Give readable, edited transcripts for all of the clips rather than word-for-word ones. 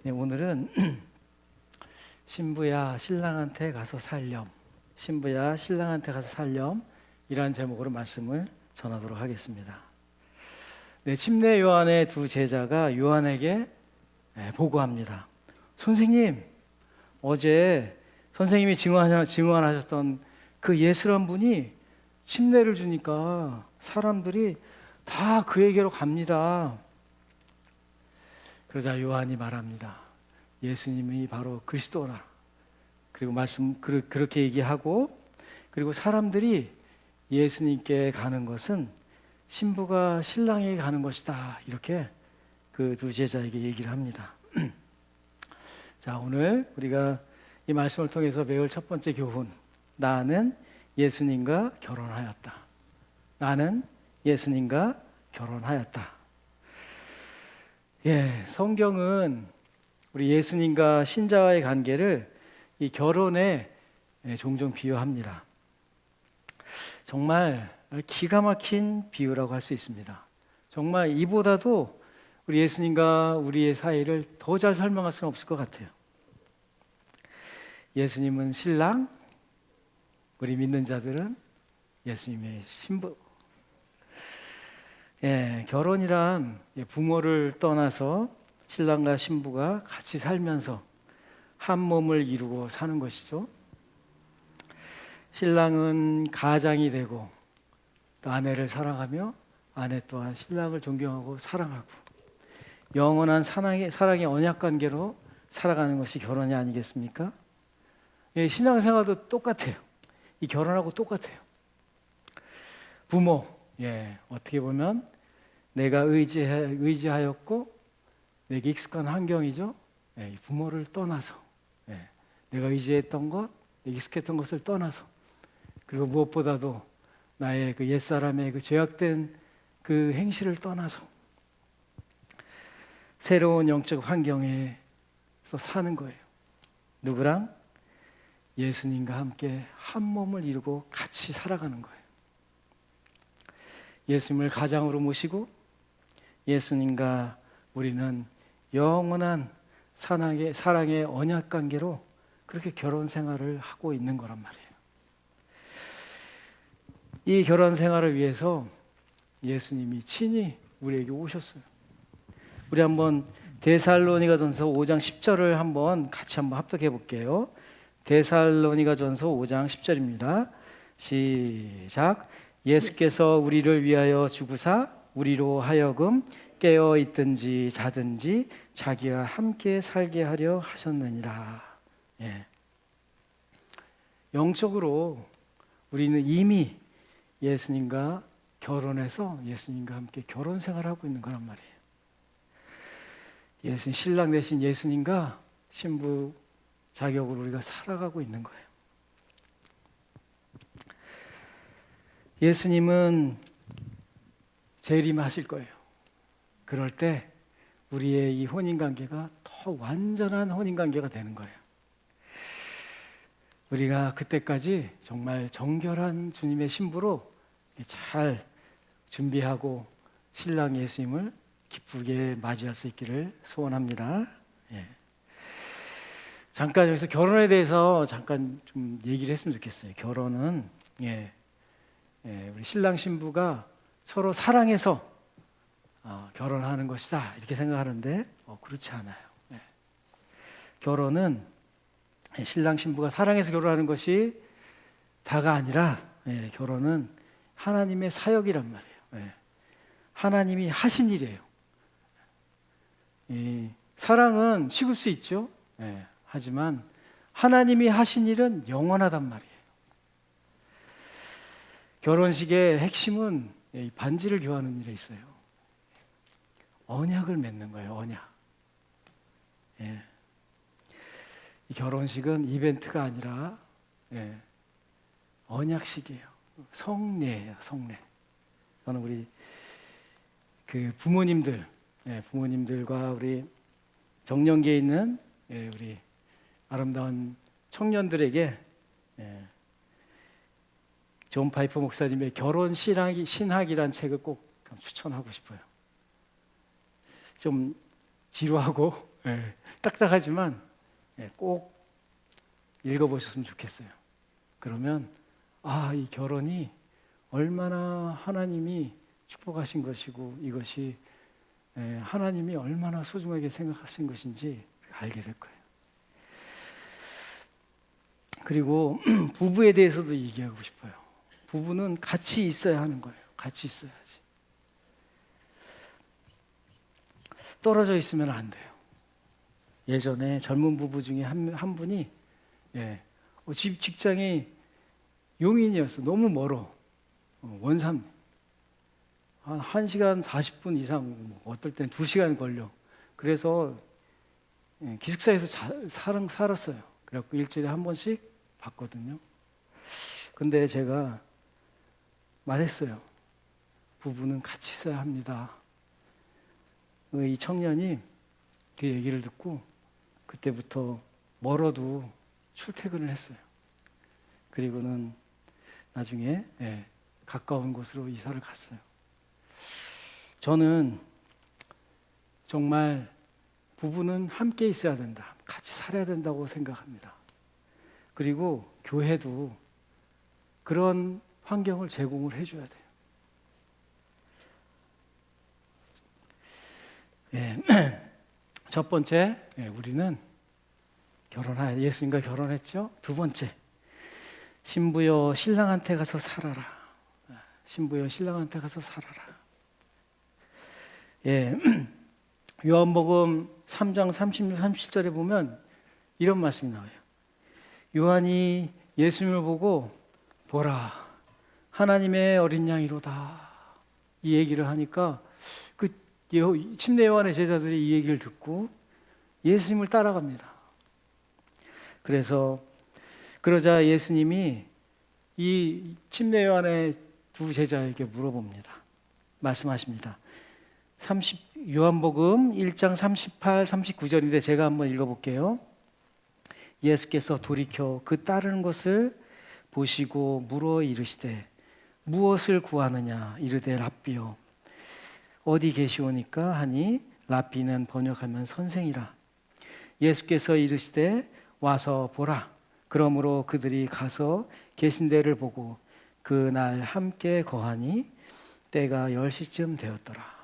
네, 오늘은 신부야 신랑한테 가서 살렴, 신부야 신랑한테 가서 살렴 이라는 제목으로 말씀을 전하도록 하겠습니다. 네, 침례 요한의 두 제자가 요한에게 보고합니다. 선생님, 어제 선생님이 증언하셨던 그 예수란 분이 침례를 주니까 사람들이 다 그에게로 갑니다. 그러자 요한이 말합니다. 예수님이 바로 그리스도라. 그리고 그렇게 얘기하고, 그리고 사람들이 예수님께 가는 것은 신부가 신랑에게 가는 것이다. 이렇게 그 두 제자에게 얘기를 합니다. 자, 오늘 우리가 이 말씀을 통해서 배울 첫 번째 교훈. 나는 예수님과 결혼하였다. 나는 예수님과 결혼하였다. 예, 성경은 우리 예수님과 신자와의 관계를 이 결혼에 종종 비유합니다. 정말 기가 막힌 비유라고 할 수 있습니다. 정말 이보다도 우리 예수님과 우리의 사이를 더 잘 설명할 수는 없을 것 같아요. 예수님은 신랑, 우리 믿는 자들은 예수님의 신부. 예, 결혼이란 부모를 떠나서 신랑과 신부가 같이 살면서 한 몸을 이루고 사는 것이죠. 신랑은 가장이 되고 또 아내를 사랑하며 아내 또한 신랑을 존경하고 사랑하고 영원한 사랑의 언약관계로 살아가는 것이 결혼이 아니겠습니까? 예, 신앙생활도 똑같아요. 이 결혼하고 똑같아요. 부모, 예, 어떻게 보면 내가 의지하였고 내게 익숙한 환경이죠. 예, 부모를 떠나서, 예, 내가 의지했던 것, 익숙했던 것을 떠나서, 그리고 무엇보다도 나의 그 옛사람의 그 죄악된 그 행실을 떠나서 새로운 영적 환경에서 사는 거예요. 누구랑? 예수님과 함께 한 몸을 이루고 같이 살아가는 거예요. 예수님을 가장으로 모시고 예수님과 우리는 영원한 사랑의 언약관계로 그렇게 결혼 생활을 하고 있는 거란 말이에요. 이 결혼 생활을 위해서 예수님이 친히 우리에게 오셨어요. 우리 한번 데살로니가전서 5장 10절을 같이 합독해 볼게요. 데살로니가전서 5장 10절입니다. 시작. 예수께서 우리를 위하여 죽으사 우리로 하여금 깨어 있든지 자든지 자기와 함께 살게 하려 하셨느니라. 예. 영적으로 우리는 이미 예수님과 결혼해서 예수님과 함께 결혼 생활하고 있는 거란 말이에요. 신랑 대신 예수님과 신부 자격으로 우리가 살아가고 있는 거예요. 예수님은 재림하실 거예요. 그럴 때 우리의 이 혼인관계가 더 완전한 혼인관계가 되는 거예요. 우리가 그때까지 정말 정결한 주님의 신부로 잘 준비하고 신랑 예수님을 기쁘게 맞이할 수 있기를 소원합니다. 예. 잠깐 여기서 결혼에 대해서 잠깐 좀 얘기를 했으면 좋겠어요. 결혼은 우리 신랑 신부가 서로 사랑해서 결혼하는 것이다 이렇게 생각하는데 그렇지 않아요. 예. 결혼은 신랑 신부가 사랑해서 결혼하는 것이 다가 아니라 결혼은 하나님의 사역이란 말이에요. 예. 하나님이 하신 일이에요. 사랑은 식을 수 있죠. 예. 하지만 하나님이 하신 일은 영원하단 말이에요. 결혼식의 핵심은 반지를 교환하는 일에 있어요. 언약을 맺는 거예요. 언약. 예. 이 결혼식은 이벤트가 아니라 언약식이에요. 성례예요. 성례. 저는 우리 그 부모님들과 우리 정년기에 있는 우리 아름다운 청년들에게 존 파이퍼 목사님의 결혼 신학이라는 책을 꼭 추천하고 싶어요. 좀 지루하고 예, 딱딱하지만 꼭 읽어보셨으면 좋겠어요. 그러면 이 결혼이 얼마나 하나님이 축복하신 것이고 이것이 하나님이 얼마나 소중하게 생각하신 것인지 알게 될 거예요. 그리고 부부에 대해서도 얘기하고 싶어요. 부부는 같이 있어야 하는 거예요. 같이 있어야지. 떨어져 있으면 안 돼요. 예전에 젊은 부부 중에 한 분이 직장이 용인이었어. 너무 멀어. 원삼. 한 1시간 40분 이상, 어떨 때는 2시간 걸려. 그래서 기숙사에서 살았어요. 그래갖고 일주일에 한 번씩 봤거든요. 근데 제가 말했어요. 부부는 같이 있어야 합니다. 이 청년이 그 얘기를 듣고 그때부터 멀어도 출퇴근을 했어요. 그리고는 나중에 가까운 곳으로 이사를 갔어요. 저는 정말 부부는 함께 있어야 된다. 같이 살아야 된다고 생각합니다. 그리고 교회도 그런 환경을 제공을 해줘야 돼요. 첫 번째, 우리는 예수님과 결혼했죠. 두 번째, 신부여 신랑한테 가서 살아라. 신부여 신랑한테 가서 살아라. 요한복음 3장 36, 37절에 보면 이런 말씀이 나와요. 요한이 예수님을 보고 보라, 하나님의 어린 양이로다. 이 얘기를 하니까 그 침례 요한의 제자들이 이 얘기를 듣고 예수님을 따라갑니다. 그러자 예수님이 이 침례 요한의 두 제자에게 물어봅니다. 말씀하십니다. 요한복음 1장 38, 39절인데 제가 한번 읽어볼게요. 예수께서 돌이켜 그 따르는 것을 보시고 물어 이르시되 무엇을 구하느냐 이르되 랍비요 어디 계시오니까 하니 랍비는 번역하면 선생이라. 예수께서 이르시되 와서 보라. 그러므로 그들이 가서 계신 데를 보고 그날 함께 거하니 때가 10시쯤 되었더라.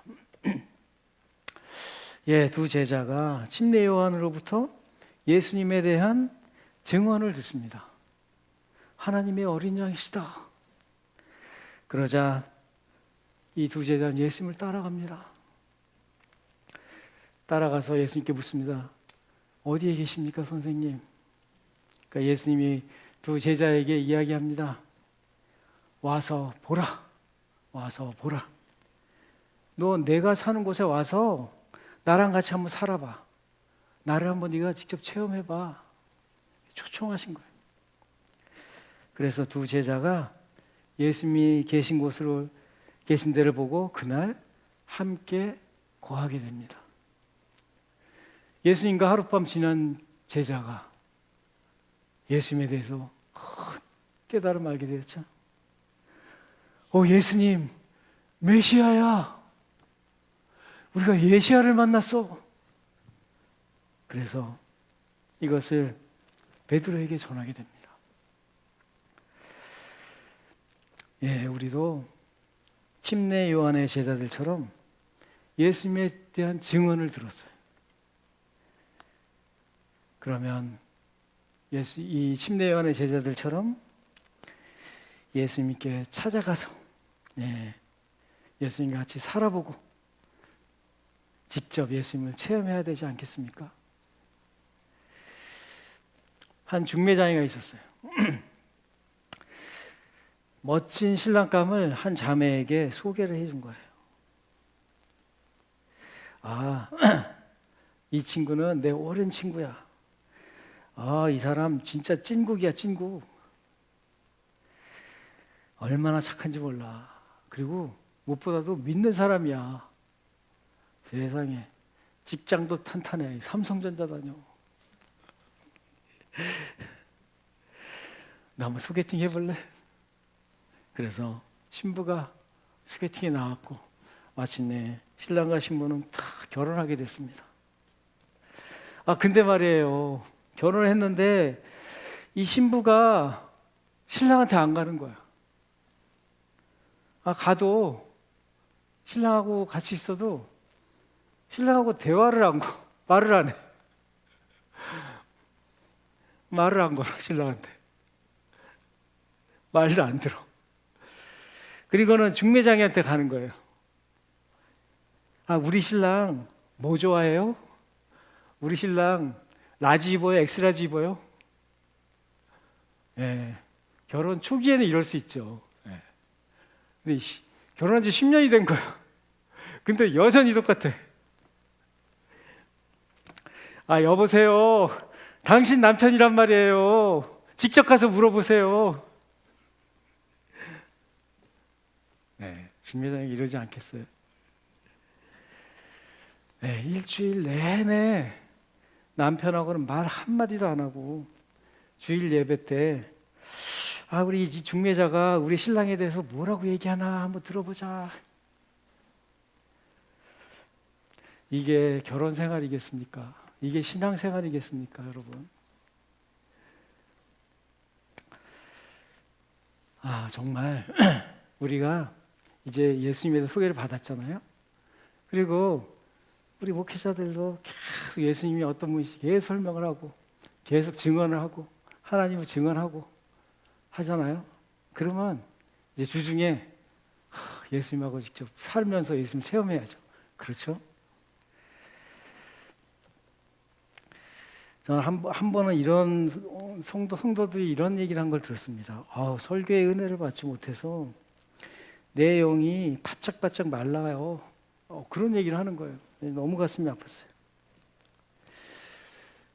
두 제자가 침례 요한으로부터 예수님에 대한 증언을 듣습니다. 하나님의 어린 양이시다. 그러자 이 두 제자는 예수님을 따라갑니다. 따라가서 예수님께 묻습니다. 어디에 계십니까, 선생님? 그러니까 예수님이 두 제자에게 이야기합니다. 와서 보라. 와서 보라. 너 내가 사는 곳에 와서 나랑 같이 한번 살아봐. 나를 한번 네가 직접 체험해봐. 초청하신 거예요. 그래서 두 제자가 예수님이 계신 데를 보고 그날 함께 거하게 됩니다. 예수님과 하룻밤 지난 제자가 예수님에 대해서 깨달음 알게 되었죠. 예수님 메시아야. 우리가 예시아를 만났어. 그래서 이것을 베드로에게 전하게 됩니다. 우리도 침례 요한의 제자들처럼 예수님에 대한 증언을 들었어요. 그러면 이 침례 요한의 제자들처럼 예수님께 찾아가서 예수님과 같이 살아보고 직접 예수님을 체험해야 되지 않겠습니까? 한 중매장이가 있었어요. 멋진 신랑감을 한 자매에게 소개를 해준 거예요. 이 친구는 내 오랜 친구야. 이 사람 진짜 찐국이야, 찐국. 얼마나 착한지 몰라. 그리고 무엇보다도 믿는 사람이야. 세상에. 직장도 탄탄해. 삼성전자 다녀. 나 한번 소개팅 해볼래? 그래서 신부가 소개팅에 나왔고 마침내 신랑과 신부는 다 결혼하게 됐습니다. 근데 말이에요. 결혼을 했는데 이 신부가 신랑한테 안 가는 거야. 가도 신랑하고 같이 있어도 신랑하고 대화를 안 거, 말을 안 해. 말을 안 걸어, 신랑한테. 말도 안 들어. 그리고는 중매장이한테 가는 거예요. 우리 신랑 뭐 좋아해요? 우리 신랑 라지 입어요? 엑스라지 입어요? 예. 결혼 초기에는 이럴 수 있죠. 예. 근데 결혼한 지 10년이 된 거야. 근데 여전히 똑같아. 여보세요. 당신 남편이란 말이에요. 직접 가서 물어보세요. 네, 중매장이 이러지 않겠어요? 네, 일주일 내내 남편하고는 말 한마디도 안 하고 주일 예배 때 우리 이 중매자가 우리 신랑에 대해서 뭐라고 얘기하나 한번 들어보자. 이게 결혼 생활이겠습니까? 이게 신앙 생활이겠습니까, 여러분? 정말 우리가 이제 예수님에 대해 소개를 받았잖아요. 그리고 우리 목회자들도 계속 예수님이 어떤 분이신지 계속 설명을 하고 계속 증언을 하고 하나님을 증언하고 하잖아요. 그러면 이제 주중에 예수님하고 직접 살면서 예수님 체험해야죠. 그렇죠? 저는 한 번은 이런 성도들이 이런 얘기를 한 걸 들었습니다. 설교의 은혜를 받지 못해서 내 영이 바짝바짝 말라요. 그런 얘기를 하는 거예요. 너무 가슴이 아팠어요.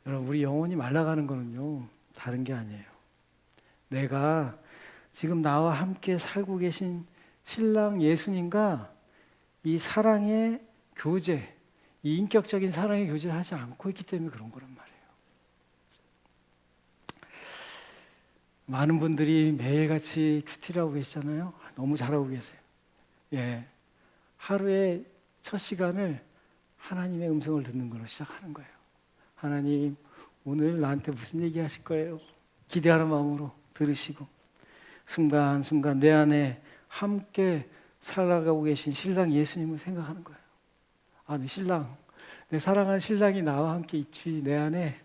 여러분, 우리 영혼이 말라가는 거는요, 다른 게 아니에요. 내가 지금 나와 함께 살고 계신 신랑 예수님과 이 사랑의 교제, 이 인격적인 사랑의 교제를 하지 않고 있기 때문에 그런 거란 말이에요. 많은 분들이 매일같이 큐티를 하고 계시잖아요. 너무 잘하고 계세요. 예, 하루의 첫 시간을 하나님의 음성을 듣는 걸로 시작하는 거예요. 하나님, 오늘 나한테 무슨 얘기 하실 거예요? 기대하는 마음으로 들으시고 순간순간 내 안에 함께 살아가고 계신 신랑 예수님을 생각하는 거예요. 내 신랑, 내 사랑하는 신랑이 나와 함께 있지, 내 안에.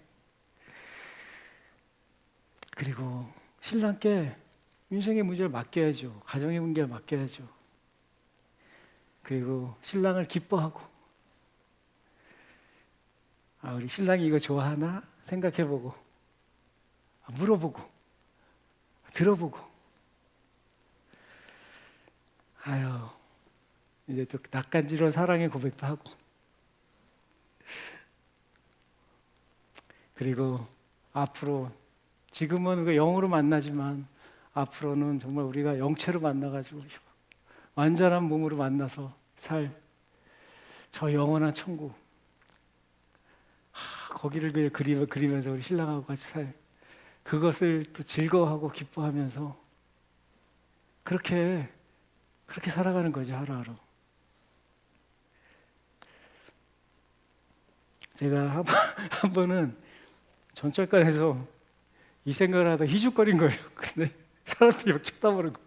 그리고 신랑께 인생의 문제를 맡겨야죠. 가정의 문제를 맡겨야죠. 그리고 신랑을 기뻐하고 우리 신랑이 이거 좋아하나 생각해보고 물어보고 들어보고 이제 또 낯간지러운 사랑의 고백도 하고 그리고 앞으로 지금은 그 영으로 만나지만 앞으로는 정말 우리가 영체로 만나가지고 완전한 몸으로 만나서 살 저 영원한 천국, 거기를 그리면서 우리 신랑하고 같이 살 그것을 또 즐거워하고 기뻐하면서 그렇게 살아가는 거죠, 하루하루. 제가 한 번은 전철관에서 이 생각을 하다 희죽거린 거예요. 근데 사람들이 막 쳐다보는 거.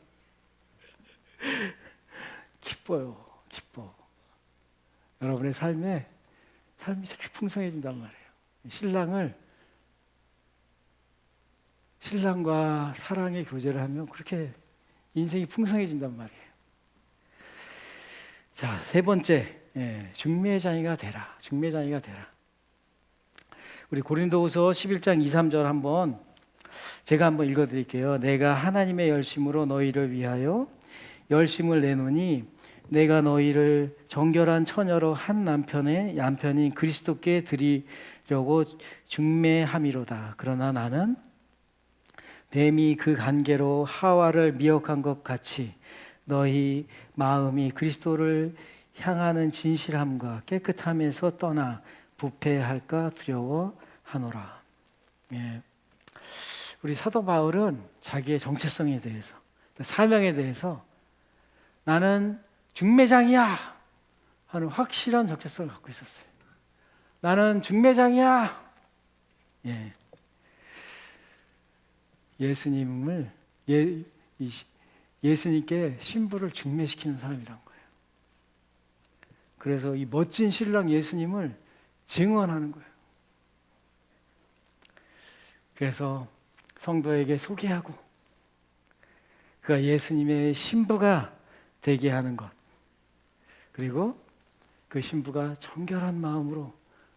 기뻐요, 기뻐. 여러분의 삶이 이렇게 풍성해진단 말이에요. 신랑과 사랑의 교제를 하면 그렇게 인생이 풍성해진단 말이에요. 자, 세 번째, 중매장이가 되라. 중매장이가 되라. 우리 고린도후서 11장 2, 3절 제가 한번 읽어드릴게요. 내가 하나님의 열심으로 너희를 위하여 열심을 내노니 내가 너희를 정결한 처녀로 한 남편인 그리스도께 드리려고 중매함이로다. 그러나 나는 뱀이 그 관계로 하와를 미혹한 것 같이 너희 마음이 그리스도를 향하는 진실함과 깨끗함에서 떠나 부패할까 두려워하노라. 우리 사도 바울은 자기의 정체성에 대해서, 사명에 대해서 나는 중매장이야 하는 확실한 정체성을 갖고 있었어요. 나는 중매장이야. 예. 예수님을 예, 예수님께 신부를 중매시키는 사람이란 거예요. 그래서 이 멋진 신랑 예수님을 증언하는 거예요. 그래서 성도에게 소개하고 그가 예수님의 신부가 되게 하는 것, 그리고 그 신부가 정결한 마음으로,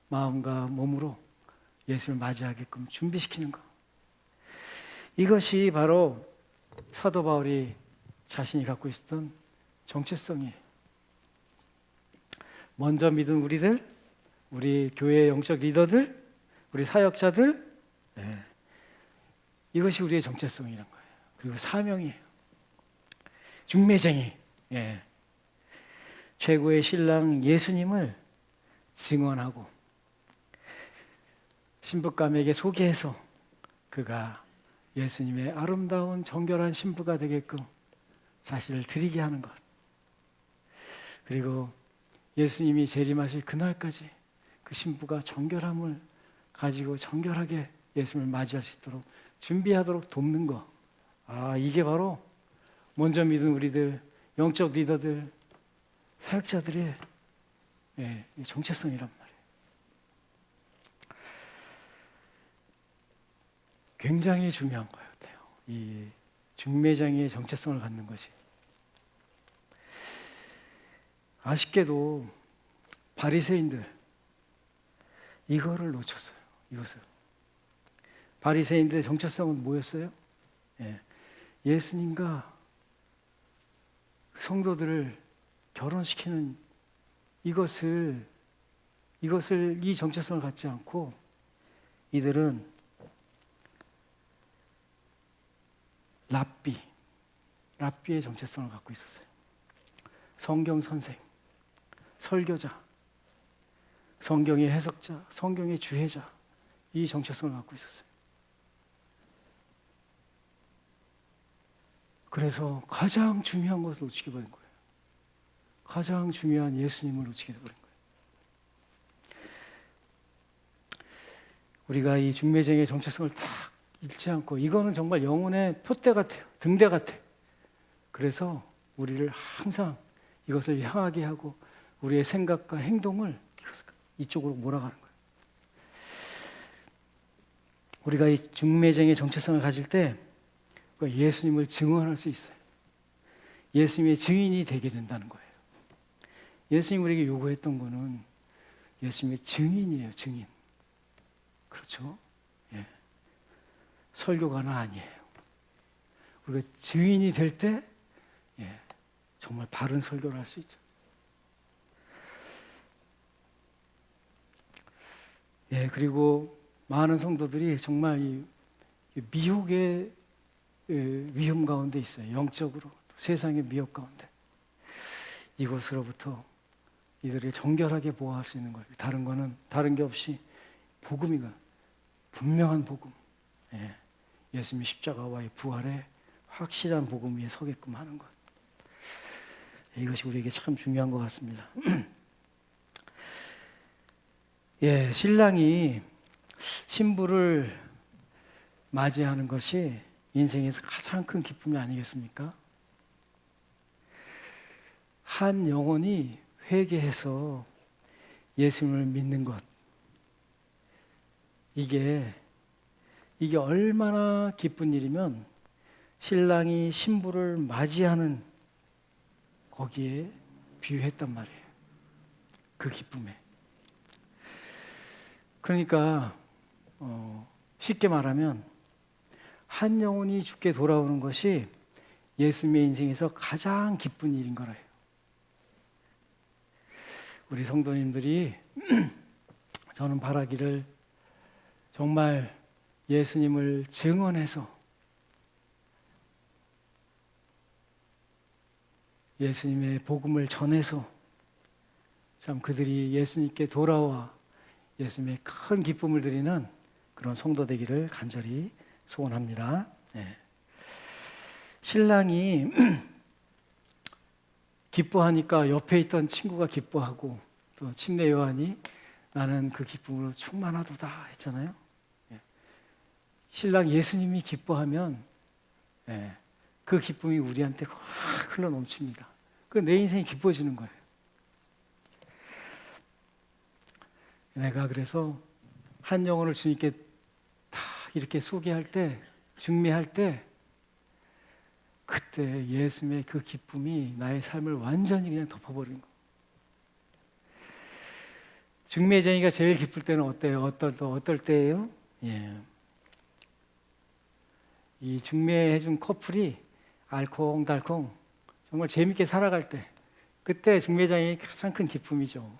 마음과 몸으로 예수를 맞이하게끔 준비시키는 것, 이것이 바로 사도 바울이 자신이 갖고 있었던 정체성이에요. 먼저 믿은 우리들, 우리 교회의 영적 리더들, 우리 사역자들, 이것이 우리의 정체성이란 거예요. 그리고 사명이에요. 중매쟁이, 최고의 신랑 예수님을 증언하고 신부감에게 소개해서 그가 예수님의 아름다운 정결한 신부가 되게끔 자신을 드리게 하는 것, 그리고 예수님이 재림하실 그날까지 그 신부가 정결함을 가지고 정결하게 예수님을 맞이할 수 있도록 준비하도록 돕는 것, 이게 바로 먼저 믿은 우리들, 영적 리더들, 사역자들의 정체성이란 말이에요. 굉장히 중요한 것 같아요. 이 중매장의 정체성을 갖는 것이. 아쉽게도 바리새인들 이거를 놓쳤어요. 이것을. 바리새인들의 정체성은 뭐였어요? 예수님과 성도들을 결혼시키는 이것을 이 정체성을 갖지 않고 이들은 랍비의 정체성을 갖고 있었어요. 성경 선생, 설교자, 성경의 해석자, 성경의 주해자, 이 정체성을 갖고 있었어요. 그래서 가장 중요한 것을 놓치게 버린 거예요. 가장 중요한 예수님을 놓치게 버린 거예요. 우리가 이 중매쟁의 정체성을 딱 잃지 않고, 이거는 정말 영혼의 표대 같아요. 등대 같아요. 그래서 우리를 항상 이것을 향하게 하고 우리의 생각과 행동을 이쪽으로 몰아가는 거예요. 우리가 이 중매쟁의 정체성을 가질 때 예수님을 증언할 수 있어요. 예수님의 증인이 되게 된다는 거예요. 예수님 우리에게 요구했던 거는 예수님의 증인이에요. 증인. 그렇죠? 설교가는 아니에요. 우리가 증인이 될 때 정말 바른 설교를 할 수 있죠. 그리고 많은 성도들이 정말 이 미혹의 위험 가운데 있어요. 영적으로, 세상의 미혹 가운데. 이것으로부터 이들을 정결하게 보호할 수 있는 거예요. 다른 게 없이 복음이가 분명한 복음. 예수님의 십자가와의 부활의 확실한 복음 위에 서게끔 하는 것. 이것이 우리에게 참 중요한 것 같습니다. 신랑이 신부를 맞이하는 것이 인생에서 가장 큰 기쁨이 아니겠습니까? 한 영혼이 회개해서 예수님을 믿는 것, 이게 얼마나 기쁜 일이면 신랑이 신부를 맞이하는 거기에 비유했단 말이에요. 그 기쁨에. 그러니까 쉽게 말하면 한 영혼이 죽게 돌아오는 것이 예수님의 인생에서 가장 기쁜 일인 거래요. 우리 성도님들이 저는 바라기를 정말 예수님을 증언해서 예수님의 복음을 전해서 참 그들이 예수님께 돌아와 예수님의 큰 기쁨을 드리는 그런 성도 되기를 간절히 소원합니다. 신랑이 기뻐하니까 옆에 있던 친구가 기뻐하고 또 침례 요한이 나는 그 기쁨으로 충만하도다 했잖아요. 신랑 예수님이 기뻐하면 예, 그 기쁨이 우리한테 확 흘러 넘칩니다. 그 내 인생이 기뻐지는 거예요. 내가 그래서 한 영혼을 주님께 다 이렇게 소개할 때, 중매할 때, 그때 예수님의 그 기쁨이 나의 삶을 완전히 그냥 덮어버리는 거예요. 중매쟁이가 제일 기쁠 때는 어때요? 어떨 때예요? 예. 이 중매해준 커플이 알콩달콩 정말 재밌게 살아갈 때, 그때 중매장이 가장 큰 기쁨이죠.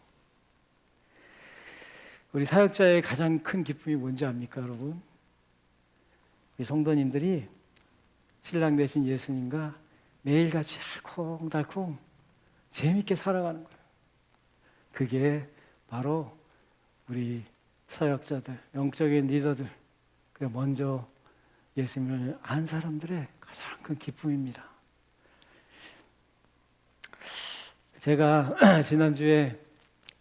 우리 사역자의 가장 큰 기쁨이 뭔지 압니까, 여러분? 우리 성도님들이 신랑 되신 예수님과 매일같이 알콩달콩 재밌게 살아가는 거예요. 그게 바로 우리 사역자들, 영적인 리더들, 먼저 예수님을 안 사람들의 가장 큰 기쁨입니다. 제가 지난주에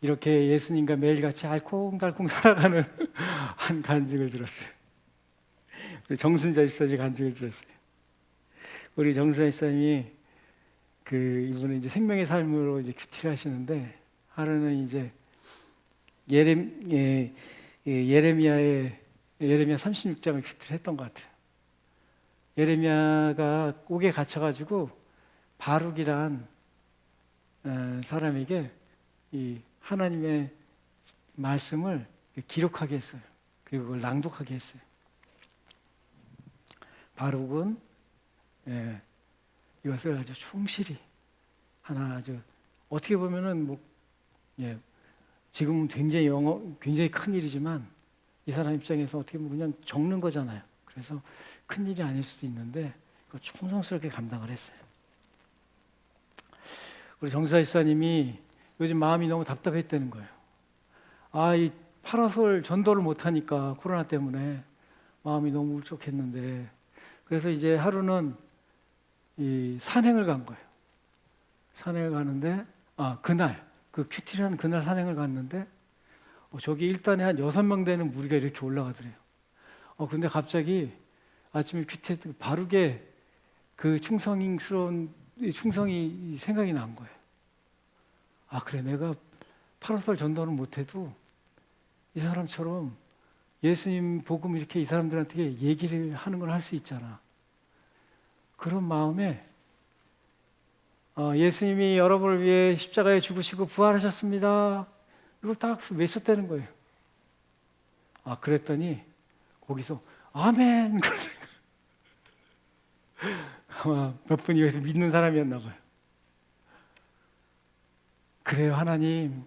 이렇게 예수님과 매일같이 알콩달콩 살아가는 한 간증을 들었어요. 정순자 집사님의 간증을 들었어요. 우리 정순자 집사님이 이분은 이제 생명의 삶으로 이제 큐티를 하시는데, 하루는 이제 예레미야 36장을 큐티를 했던 것 같아요. 예레미야가 옥에 갇혀가지고 바룩이란 사람에게 이 하나님의 말씀을 기록하게 했어요. 그리고 그걸 낭독하게 했어요. 바룩은 이것을 아주 충실히 아주 어떻게 보면은 지금은 굉장히 큰 일이지만 이 사람 입장에서 어떻게 보면 그냥 적는 거잖아요. 그래서 큰 일이 아닐 수도 있는데 그걸 충성스럽게 감당을 했어요. 우리 정사 집사님이 요즘 마음이 너무 답답했다는 거예요. 이 파라솔 전도를 못하니까 코로나 때문에 마음이 너무 울적했는데, 그래서 이제 하루는 이 산행을 간 거예요. 산행을 가는데 그날 그 큐티라는 그날 산행을 갔는데 저기 일단에 한 6명 되는 무리가 이렇게 올라가더래요. 근데 갑자기 아침에 큐티에 바르게 그 충성이 생각이 난 거예요. 그래, 내가 파라솔 전도는 못해도 이 사람처럼 예수님 복음 이렇게 이 사람들한테 얘기를 하는 걸 할 수 있잖아. 그런 마음에 예수님이 여러분을 위해 십자가에 죽으시고 부활하셨습니다. 이걸 딱 외쳤다는 거예요. 그랬더니 거기서 아멘! 아마 몇 분이 여기서 믿는 사람이었나 봐요. 그래요, 하나님.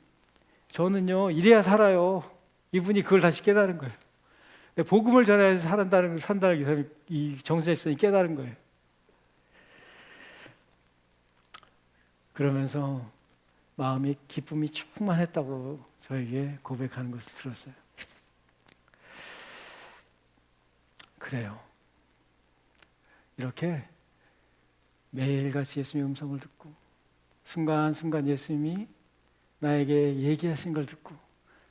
저는요, 이래야 살아요. 이분이 그걸 다시 깨달은 거예요. 복음을 전해야지 산다는 이 정수집사님이 깨달은 거예요. 그러면서 마음이 기쁨이 충만했다고 저에게 고백하는 것을 들었어요. 그래요. 이렇게 매일같이 예수님의 음성을 듣고 순간순간 예수님이 나에게 얘기하신 걸 듣고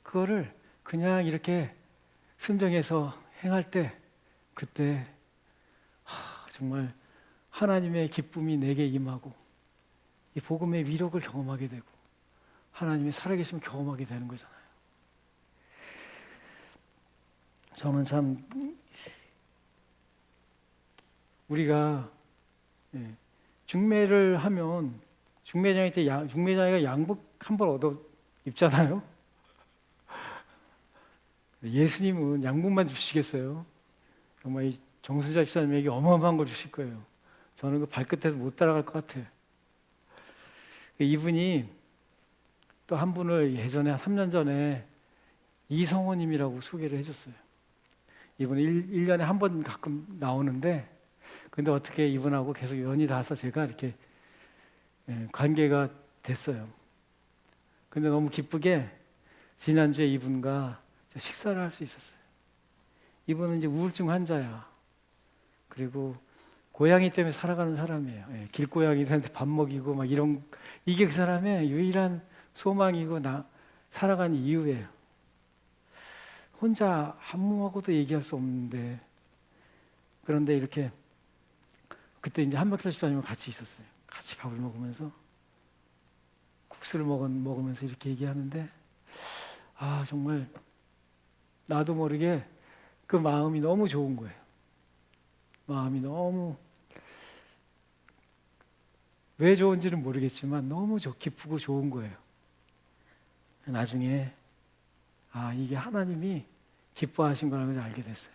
그거를 그냥 이렇게 순종해서 행할 때, 그때 정말 하나님의 기쁨이 내게 임하고 이 복음의 위력을 경험하게 되고 하나님의 살아계심을 경험하게 되는 거잖아요. 저는 참 우리가 중매를 하면 중매장이가 양복 한 벌 얻어 입잖아요. 예수님은 양복만 주시겠어요? 정말 이 정수자 집사님에게 어마어마한 걸 주실 거예요. 저는 그 발끝에서 못 따라갈 것 같아요. 이분이 또 한 분을 예전에 한 3년 전에 이성호님이라고 소개를 해줬어요. 이분은 1년에 한 번 가끔 나오는데, 근데 어떻게 이분하고 계속 연이 닿아서 제가 이렇게 관계가 됐어요. 근데 너무 기쁘게 지난주에 이분과 식사를 할 수 있었어요. 이분은 이제 우울증 환자야. 그리고 고양이 때문에 살아가는 사람이에요. 길고양이들한테 밥 먹이고 막 이게 그 사람의 유일한 소망이고 살아가는 이유예요. 혼자 아무하고도 얘기할 수 없는데 그런데 이렇게 그때 이제 한박철 집사님과 같이 있었어요. 같이 밥을 먹으면서 국수를 먹으면서 이렇게 얘기하는데 정말 나도 모르게 그 마음이 너무 좋은 거예요. 마음이 너무 왜 좋은지는 모르겠지만 너무 기쁘고 좋은 거예요. 나중에 이게 하나님이 기뻐하신 거라는 걸 알게 됐어요.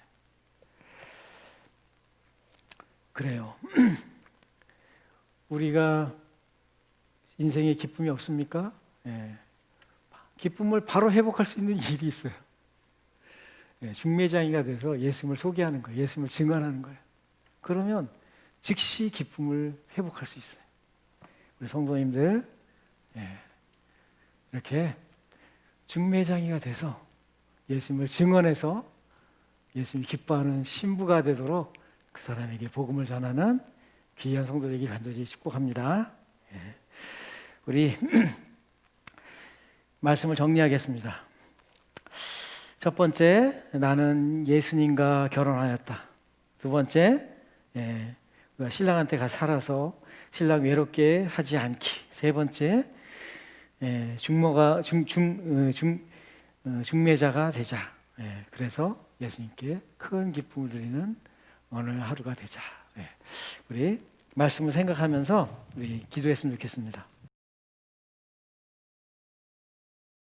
그래요. 우리가 인생에 기쁨이 없습니까? 예. 기쁨을 바로 회복할 수 있는 일이 있어요. 예, 중매장이가 돼서 예수님을 소개하는 거예요. 예수님을 증언하는 거예요. 그러면 즉시 기쁨을 회복할 수 있어요. 우리 성도님들 이렇게 중매장이가 돼서 예수님을 증언해서 예수님이 기뻐하는 신부가 되도록 그 사람에게 복음을 전하는 귀한 성도들에게 간절히 축복합니다. 우리 말씀을 정리하겠습니다. 첫 번째, 나는 예수님과 결혼하였다. 두 번째, 우리가 신랑한테 가 살아서 신랑 외롭게 하지 않기. 세 번째, 중매자가 되자. 그래서 예수님께 큰 기쁨을 드리는 오늘 하루가 되자. 우리 말씀을 생각하면서 우리 기도했으면 좋겠습니다.